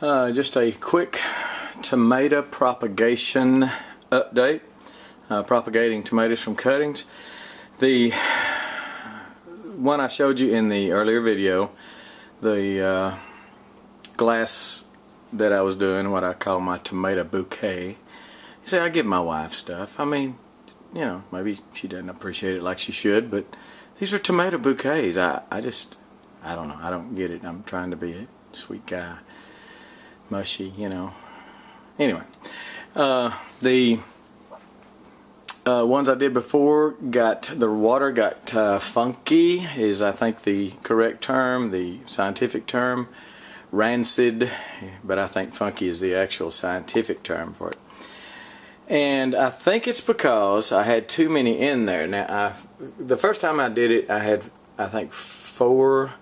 Just a quick tomato propagation update. Propagating tomatoes from cuttings. The one I showed you in the earlier video, the glass that I was doing, what I call my tomato bouquet. You see, I give my wife stuff. I mean, you know, maybe she doesn't appreciate it like she should, but these are tomato bouquets. I don't know. I don't get it. I'm trying to be a sweet guy. Mushy, you know. Anyway, the ones I did before the water got funky, is I think the correct term, the scientific term. Rancid, but I think funky is the actual scientific term for it. And I think it's because I had too many in there. Now, the first time I did it, I had, I think, 4.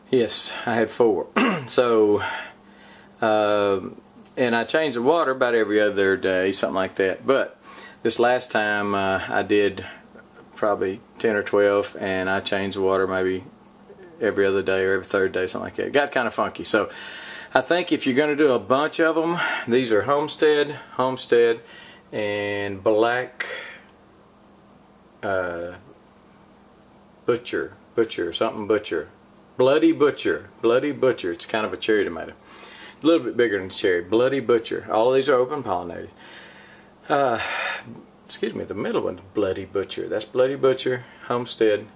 Yes, I had 4. So, and I changed the water about every other day, something like that. But this last time I did probably 10 or 12, and I changed the water maybe every other day or every third day, something like that. It got kind of funky. So I think if you're going to do a bunch of them, these are Homestead, and Black Butcher, Bloody Butcher. It's kind of a cherry tomato. A little bit bigger than cherry. Bloody Butcher. All of these are open pollinated. Excuse me, the middle one's Bloody Butcher. That's Bloody Butcher, Homestead.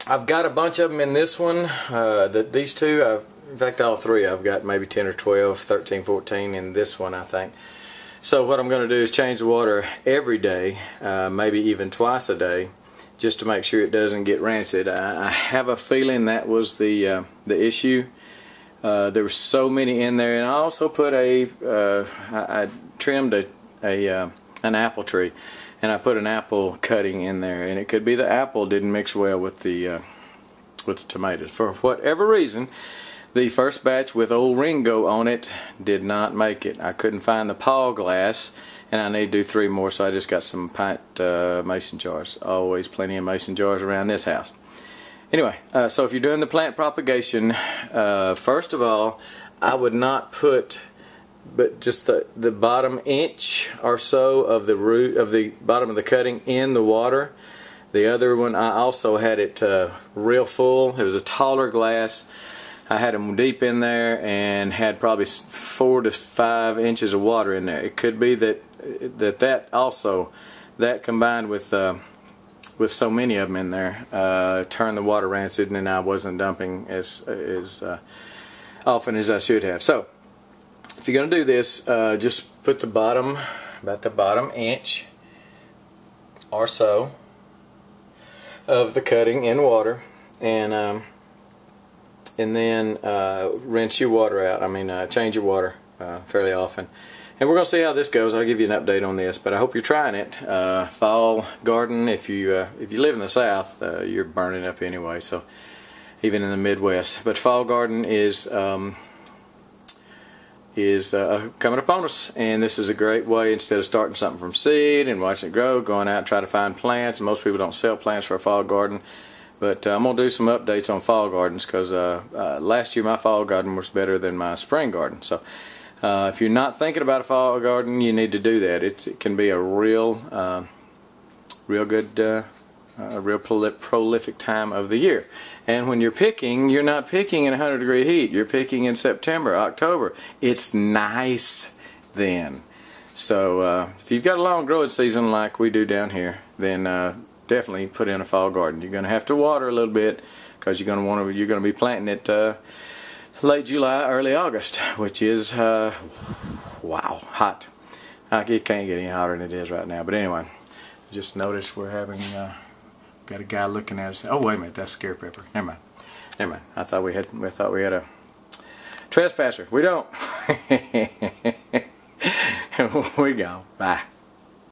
I've got a bunch of them in this one. These two, in fact all 3, I've got maybe 10 or 12, 13, 14 in this one, I think. So what I'm going to do is change the water every day, maybe even twice a day, just to make sure it doesn't get rancid. I have a feeling that was the issue. There were so many in there, and I also put I trimmed an apple tree. And I put an apple cutting in there, and it could be the apple didn't mix well with the tomatoes. For whatever reason, the first batch with old Ringo on it did not make it. I couldn't find the paw glass, and I need to do 3 more, so I just got some pint mason jars. Always plenty of mason jars around this house. Anyway, so if you're doing the plant propagation, first of all, I would not put just the bottom inch or so of the root of the bottom of the cutting in the water. The other one, I also had it real full. It was a taller glass. I had them deep in there and had probably 4 to 5 inches of water in there. It could be that also combined with so many of them in there turned the water rancid, and I wasn't dumping as often as I should have. So if you're going to do this, just put about the bottom inch or so of the cutting in water, and then rinse your water out. I mean, change your water fairly often. And we're going to see how this goes. I'll give you an update on this, but I hope you're trying it. Fall garden, if you live in the South, you're burning up anyway, so even in the Midwest. But fall garden is coming upon us, and this is a great way, instead of starting something from seed and watching it grow, going out and try to find plants. And most people don't sell plants for a fall garden, but I'm going to do some updates on fall gardens, because last year my fall garden was better than my spring garden. So if you're not thinking about a fall garden, you need to do that. It can be a real good a real prolific time of the year. And when you're picking, you're not picking in 100-degree heat. You're picking in September, October. It's nice then. So if you've got a long growing season like we do down here, then definitely put in a fall garden. You're going to have to water a little bit, because you're going to be planting it late July, early August, which is wow, hot. It can't get any hotter than it is right now. But anyway, just noticed we're having got a guy looking at us. Oh, wait a minute, that's scare pepper. Never mind. I thought we had a trespasser. We don't. We go. Bye.